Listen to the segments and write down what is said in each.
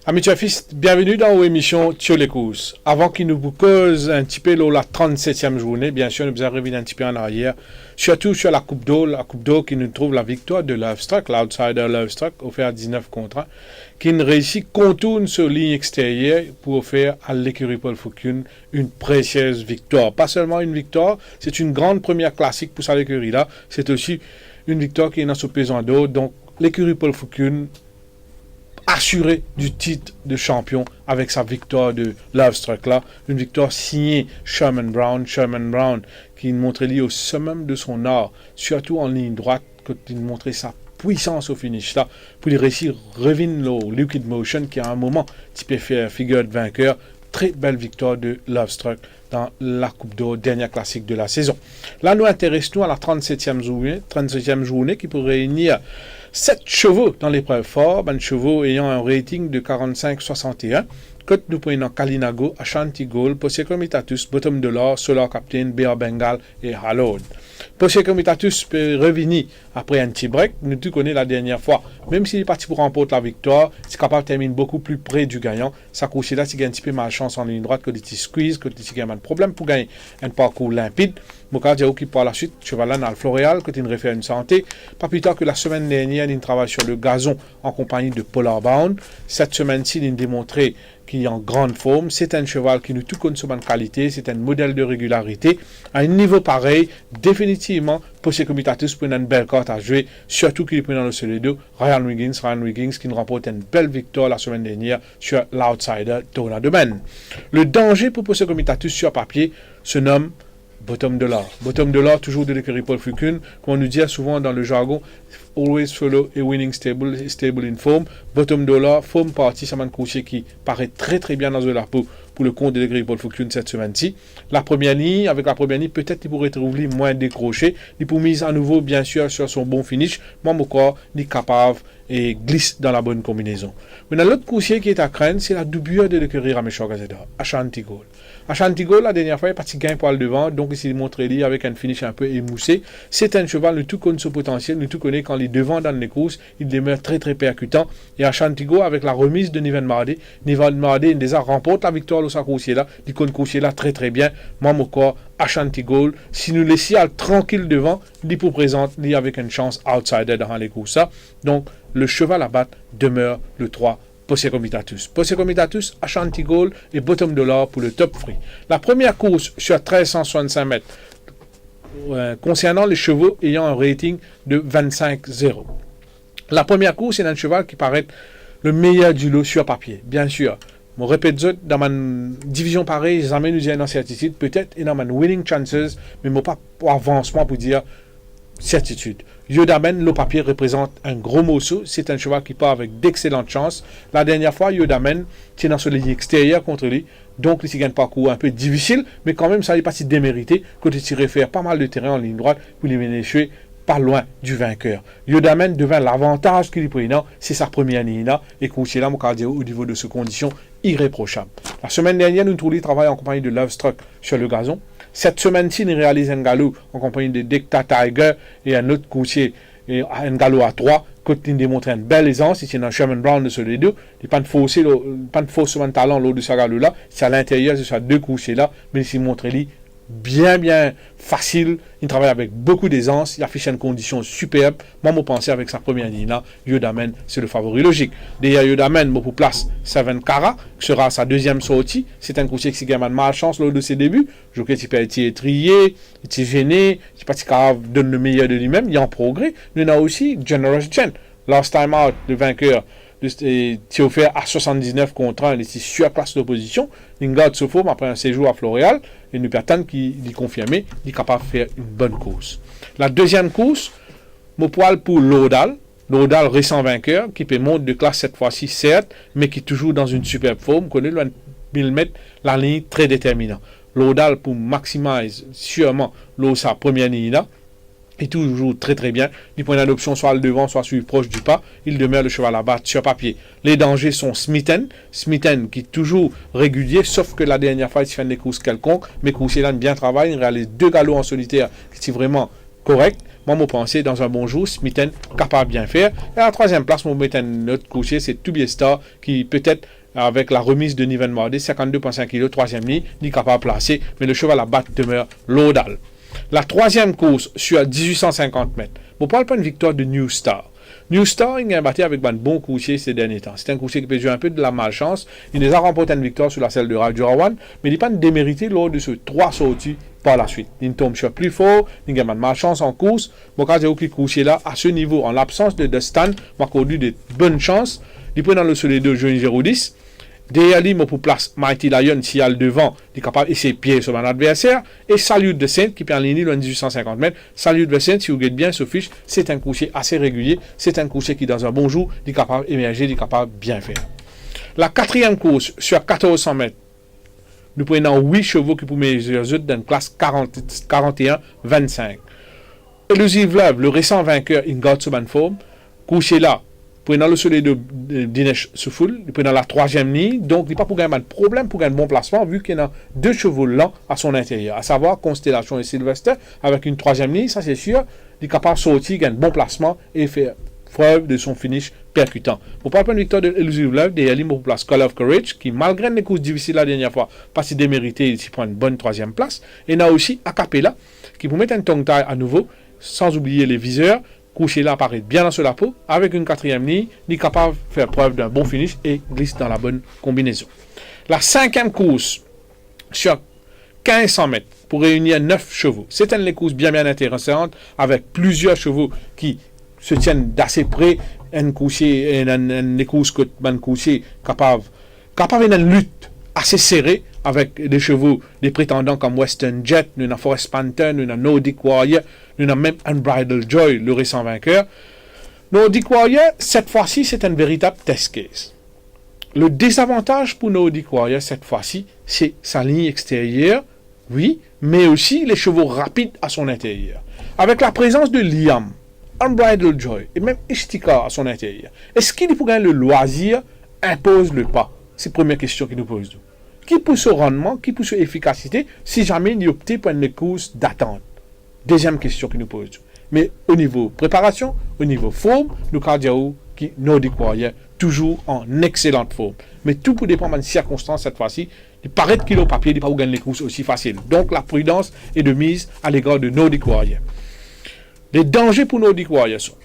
Amis Tchafistes, bienvenue dans l'émission Tio les courses. Avant qu'il nous vous cause un petit peu la 37e journée, bien sûr, nous allons revenir un petit peu en arrière, surtout sur la Coupe d'Eau qui nous trouve la victoire de Lovestruck, l'outsider Lovestruck, offert 19 contre 1, qui ne réussit contourne sur ligne extérieure pour offrir à l'écurie Paul Foucault une précieuse victoire. Pas seulement une victoire, c'est une grande première classique pour cette écurie-là, c'est aussi une victoire qui est dans ce pesant d'eau, donc l'écurie Paul Foucault assuré du titre de champion avec sa victoire de Lovestruck là, une victoire signée Sherman Brown qui montrait lui au summum de son art, surtout en ligne droite, quand il montrait sa puissance au finish là, pour réussir à revenir le Liquid Motion qui à un moment type fait figure de vainqueur. Très belle victoire de Lovestruck dans la Coupe d'Eau, dernière classique de la saison. Là, nous intéressons à la 37e journée qui pourrait réunir 7 chevaux dans l'épreuve fort, un chevaux ayant un rating de 45-61. Côte nous prenons Kalinago, Ashanti Gold, Posse Comitatus, Bottom Dollar, Solar Captain, Bear Bengal et Hallowed. Posse Comitatus peut revenir après un petit break. Nous tout connaissons la dernière fois. Même s'il est parti pour remporter la victoire, c'est capable de terminer beaucoup plus près du gagnant. Ça couche là, c'est un petit peu malchance en ligne droite, que des petits squeeze, que des petits un problème pour gagner un parcours limpide. Moka Diao qui par la suite, cheval dans le Floréal, que tu réfère une santé. Pas plus tard que la semaine dernière, il travaille sur le gazon en compagnie de Polar Bound. Cette semaine-ci, il a démontré qu'il est en grande forme. C'est un cheval qui nous tout consomme en qualité. C'est un modèle de régularité. À un niveau pareil, définitivement, Posse Comitatus pour une belle carte à jouer. Surtout qu'il est pris dans le Soledo. Ryan Wiggins qui nous remporte une belle victoire la semaine dernière sur l'outsider Tona Domaine. Le danger pour Posse Comitatus sur papier se nomme Bottom Dollar. Bottom Dollar, toujours de l'écurie Paul Foucault, comme on nous dit souvent dans le jargon, always follow a winning stable in form. Bottom Dollar, forme partie, ça m'a couché qui paraît très très bien dans la peau pour le compte de l'écurie Paul Foucault cette semaine-ci. La première ligne, peut-être il pourrait trouver moins décroché, il pourrait mise à nouveau, bien sûr, sur son bon finish, mais encore, il est capable et glisse dans la bonne combinaison. Maintenant, l'autre coussier qui est à craindre, c'est la doublure de l'écurie Rameshor Gazeta, Ashanti Gold. Ashanti Gold, la dernière fois, il est parti gain pour le devant, donc il s'est montré lui avec un finish un peu émoussé. C'est un cheval, nous tout connaît son potentiel, nous tout connaît quand il est devant dans les courses, il demeure très très percutant. Et Ashanti Gold, avec la remise de Niven Mardé, il déjà remporte la victoire de sa coursier là, il connaît coursier là très très bien. Moi, mon corps, Ashanti Gold, si nous laissions tranquille devant, il pour présente, il avec une chance outsider dans les courses. Donc, le cheval à battre demeure le 3. Posse Comitatus, Ashanti Gold et Bottom Dollar pour le top free. La première course sur 1365 mètres concernant les chevaux ayant un rating de 25-0. La première course, c'est un cheval qui paraît le meilleur du lot sur papier, bien sûr. Je répète, dans ma division pareille, j'amène une incertitude, peut-être, et dans ma winning chances, mais pas pour avancement pour dire certitude. Yodamen, le papier représente un gros morceau. C'est un cheval qui part avec d'excellentes chances. La dernière fois, Yodamen tient dans ce ligne extérieur contre lui. Donc, il gagne un parcours un peu difficile, mais quand même, ça n'est pas si démérité que de tirer faire pas mal de terrain en ligne droite pour les mener pas loin du vainqueur. Yodamen devint l'avantage qu'il est prenant, c'est sa première ligne là, et couché là, mon cardio au niveau de ces conditions irréprochables. La semaine dernière, nous trouvons travail en compagnie de Lovestruck sur le gazon. Cette semaine-ci, nous réalisons un galop en compagnie de Dicta Tiger et un autre coursier, et un galop à 3. Côté démontre une belle aisance, ici dans Sherman Brown de ce les deux. Il n'y a pas de faussement de talent lors de ce galop-là. C'est à l'intérieur de ces deux coursiers-là, mais ici, montrez-lui bien facile. Il travaille avec beaucoup d'aisance. Il affiche une condition superbe. Moi, je pense avec sa première ligne là, Yodamen, c'est le favori logique. D'ailleurs, Yodamen, pour place Seven Cara, qui sera sa deuxième sortie. C'est un coursier qui gagne de malchance lors de ses débuts. Je crois qu'il peut être étrié, il est gêné, il n'est pas donne le meilleur de lui-même. Il est en progrès. Mais il y a aussi Generous Gen. Last time out, le vainqueur. Il est offert à 79 contre 1, il est sur place d'opposition. Il garde ce forme après un séjour à Floréal. Et nous attendons qu'il est confirmé, il est capable de faire une bonne course. La deuxième course, mon poil pour Laudal. Laudal, récent vainqueur, qui peut monter de classe cette fois-ci, certes, mais qui est toujours dans une superbe forme. Connaît le 1000 mètres, la ligne très déterminante. Laudal pour maximiser sûrement sa première ligne là. Et toujours très très bien. Du point d'adoption, soit le devant, soit celui proche du pas, il demeure le cheval à battre sur papier. Les dangers sont Smithen qui est toujours régulier, sauf que la dernière fois, il fait des courses quelconques, mais Coursier-là bien travaille, il réalise 2 galops en solitaire, qui est vraiment correct. Moi, je pense dans un bon jour, Smithen capable de bien faire. Et à la 3e place, je mets un autre coursier, c'est To Be a Star, qui peut-être, avec la remise de Niven Mardy, 52,5 kg, 3e ligne, n'est capable de placer, mais le cheval à battre demeure Laudal. La 3e course sur 1850 mètres. On parle pas d'une victoire de New Star. New Star, il a battu avec un bon coursier ces derniers temps. C'est un coursier qui peut jouer un peu de la malchance. Il les a remporté une victoire sur la selle de Rajurawan, mais il n'est pas démérité lors de ces 3 sorties par la suite. Il tombe sur plus fort, il a de malchance en course. Mon cas, j'ai coursier là, à ce niveau, en l'absence de Stan, m'a connu de bonnes chances. Il prend dans le soleil de Jean 010. Derrière lui, pour place Mighty Lion, s'il y a le devant, il est capable d'essayer de pied sur un adversaire. Et Salute de Saint, qui peut en ligne loin de 1850 mètres. Salute de Saint, si vous regardez bien ce fiche, c'est un coursier assez régulier. C'est un coursier qui, dans un bon jour, il est capable d'émerger, il est capable de bien faire. La 4e course, sur 1400 mètres, nous prenons 8 chevaux qui pour mesurer dans une classe 41-25. Elusive Love, le récent vainqueur, in God's forme, coursier là, prenant le soleil de Dinesh Soufoul, prenant la 3e ligne, donc il n'y a pas pour gagner de problème pour gagner un bon placement, vu qu'il y a 2 chevaux lents à son intérieur, à savoir Constellation et Sylvester, avec une 3e ligne, ça c'est sûr, il est capable de sortir, gagner un bon placement et faire preuve de son finish percutant. Pour pas prendre une victoire de Elusive Love, derrière lui, pour place Call of Courage, qui malgré les courses difficiles la dernière fois, pas si démérité, il s'y prend une bonne 3e place. Et il y a aussi Acapella, qui pour mettre un tongue taille à nouveau, sans oublier les viseurs, couché là apparaît bien dans la peau, avec une 4e ligne, il est capable de faire preuve d'un bon finish et glisse dans la bonne combinaison. La 5e course, sur 1500 mètres, pour réunir 9 chevaux. C'est une course bien intéressante, avec plusieurs chevaux qui se tiennent d'assez près, un coursier, une course que un coursier capable d'une lutte assez serrée avec des chevaux, des prétendants comme Western Jet, nous avons Forest Panther, nous avons Nordic Warrior, nous avons même Unbridled Joy, le récent vainqueur. Nordic Warrior, cette fois-ci, c'est un véritable test case. Le désavantage pour Nordic Warrior, cette fois-ci, c'est sa ligne extérieure, oui, mais aussi les chevaux rapides à son intérieur. Avec la présence de Liam, Unbridled Joy et même Ishtikar à son intérieur, est-ce qu'il pour gagner le loisir impose le pas? C'est la première question qu'il nous pose. Qui pousse au rendement, qui pousse à l'efficacité, si jamais il opte pour une course d'attente? Deuxième question qu'il nous pose. Mais au niveau préparation, au niveau forme, nous avons qui Nordic Warrior toujours en excellente forme. Mais tout peut dépendre des circonstances cette fois-ci. Il paraît qu'il au papier, il ne peut pas gagner les courses aussi faciles. Donc la prudence est de mise à l'égard de Nordic Warrior. Les dangers pour Nordic Warrior sont,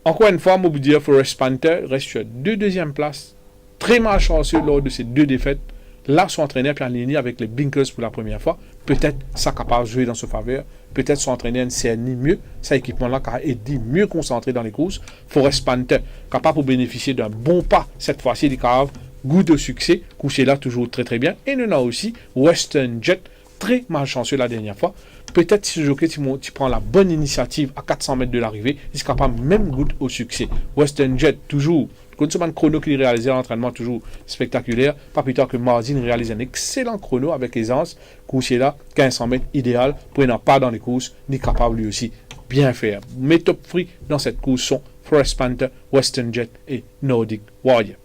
encore une fois, Mobilier Forest Panther reste sur 2 deuxièmes places, très malchanceux lors de ces 2 défaites. Là, son entraîneur puis en ligne avec les Binkers pour la première fois. Peut-être ça capable de jouer dans sa faveur. Peut-être son entraîneur CNI mieux. Cet équipement-là qui a aidé mieux concentré dans les courses. Forest Panther capable de bénéficier d'un bon pas cette fois-ci. Il capable goût de succès. Couché là toujours très très bien. Et nous avons aussi Western Jet très malchanceux la dernière fois. Peut-être si ce jockey tu prends la bonne initiative à 400 mètres de l'arrivée, il est capable même goût au succès. Western Jet toujours. Quand un chrono qu'il réalisait à l'entraînement toujours spectaculaire, pas plus tard que Martin réalise un excellent chrono avec aisance, couché là, 1500 mètres idéal, prenant pas dans les courses, ni capable lui aussi bien faire. Mes top fruits dans cette course sont Forest Panther, Western Jet et Nordic Warrior.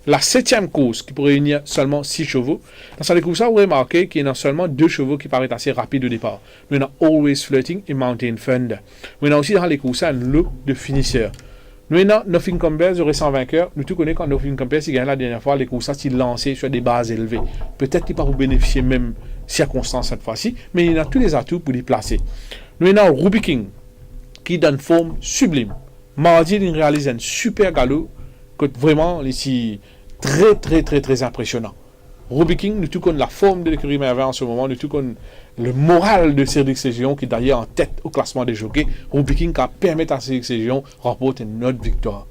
La 7e course qui pourrait réunir seulement 6 chevaux. Dans cette course, vous remarquez qu'il y a seulement 2 chevaux qui paraissent assez rapides au départ. Nous avons Always Flirting et Mountain Thunder. Nous avons aussi dans les courses un lot de finisseurs. Nous avons Nothing Compares, le récent vainqueur. Nous tous connaissons quand Nothing Compares, il gagne la dernière fois, les courses, il lancé sur des bases élevées. Peut-être qu'il ne va pas vous bénéficier même circonstances cette fois-ci, mais il a tous les atouts pour les placer. Nous avons Ruby King, qui donne forme sublime. Mardi, il réalise un super galop, que vraiment, ici, très impressionnant. Ruby King, nous tous connaissons la forme de l'écurie Merveille en ce moment, nous tous connaissons le moral de Cédric Ségion qui est d'ailleurs en tête au classement des jockeys. Ruby King qui permet à Cédric Ségion de remporter une autre victoire.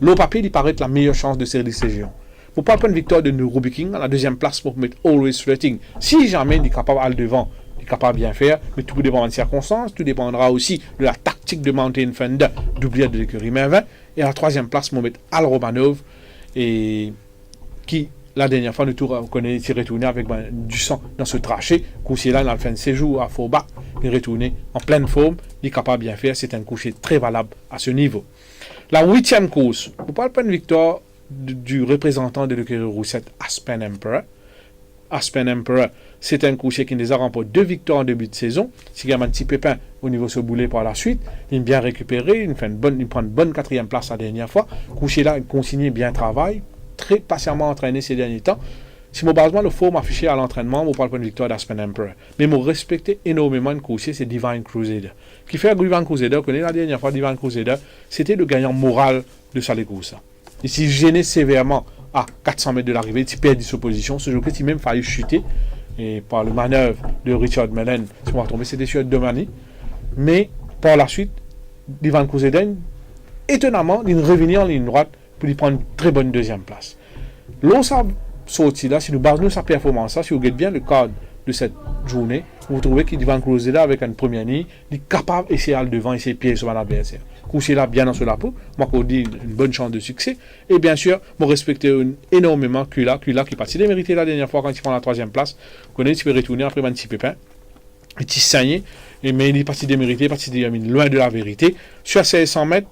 L'au papier, il paraît être la meilleure chance de Cédric Ségion. Pour pas prendre une victoire de Ruby King, à la 2e place pour mettre Always Flirting. Si jamais il est capable à le devant, il est capable de bien faire, mais tout dépendra des circonstances, tout dépendra aussi de la tactique de Mountain Thunder, d'oublier de l'écurie Merveille. Et à la 3e place, pour mettre Al Romanov, et qui la dernière fois, nous connaissons tiré retourné avec du sang dans ce trachet. Coucher là, il a fait un séjour à Faubac, il est retourné en pleine forme, il est capable de bien faire. C'est un coucher très valable à ce niveau. La 8e course, vous parlez pas de victoire du représentant de l'écurie Roussette, Aspen Emperor. Aspen Emperor, c'est un coucher qui nous a remporté 2 victoires en début de saison. S'il y a un petit pépin au niveau de ce boulet par la suite, il est bien récupéré, il prend une bonne 4e place la dernière fois. Coucher là, il continue bien travail, très patiemment entraîné ces derniers temps. Si mon basement le forme affiché à l'entraînement, on parle pas de victoire d'Aspen Emperor. Mais moi respecter énormément de coucher, c'est Divine Crusader. Qui fait Divine Crusader, connaît la dernière fois Divine Crusader, c'était le gagnant moral de Salegousa. Il s'est gêné sévèrement à 400 mètres de l'arrivée, il perd son position. Ce jour-là, il a même failli chuter. Et par le manœuvre de Richard Mellon, si on va tomber, c'était sur Domani. Mais par la suite, Divine Crusader, étonnamment, il est revenu en ligne droite pour lui prendre une très bonne 2e place. L'autre sorti là, si nous basons sa performance, si vous regardez bien le cadre de cette journée, vous trouvez qu'il Divine Crusader avec une première ligne, il est capable d'essayer à devant et ses pieds sur l'adversaire. Coucher là bien dans ce lapo, moi je dis une bonne chance de succès. Et bien sûr, je respecte énormément Kula qui partit démérité la dernière fois quand il prend la 3e place. Vous connaissez, il peut retourner après un petit pépin. Il est saigné, mais il est parti démérité, parti loin de la vérité. Sur 1600 mètres,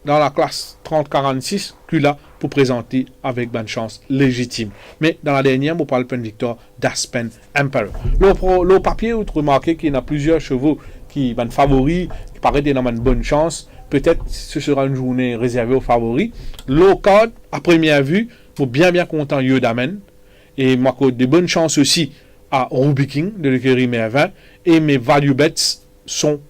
dans la classe 30-46, Kula pour présenter avec bonne chance légitime. Mais dans la dernière, on parle de victoire d'Aspen Emperor. Le papier, vous remarquez qu'il y a plusieurs chevaux qui sont favoris, qui paraissent dans une bonne chance. Peut-être ce sera une journée réservée aux favoris. Low card, à première vue, pour bien content Yodamen. Et moi, j'ai de bonnes chances aussi à Ruby King de l'écurie Mervin. Et mes value bets sont,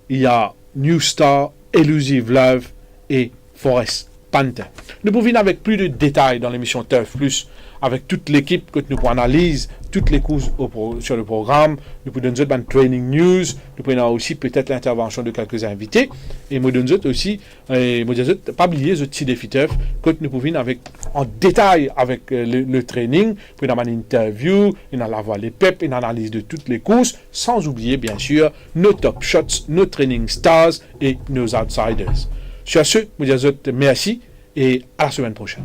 il y a New Star, Elusive Love et Forest Panther. Nous pouvons venir avec plus de détails dans l'émission Turf Plus, avec toute l'équipe que nous pouvons analyser, toutes les courses sur le programme. Nous pouvons donner une training news. Nous pouvons aussi peut-être l'intervention de quelques invités. Et nous donner aussi, pas oublier ce petit défi Turf que nous pouvons venir avec en détail avec le training. Nous pouvons avoir une interview, une avoir les peps, une analyse de toutes les courses, sans oublier bien sûr nos top shots, nos training stars et nos outsiders. Sur ce, nous disons merci et à la semaine prochaine.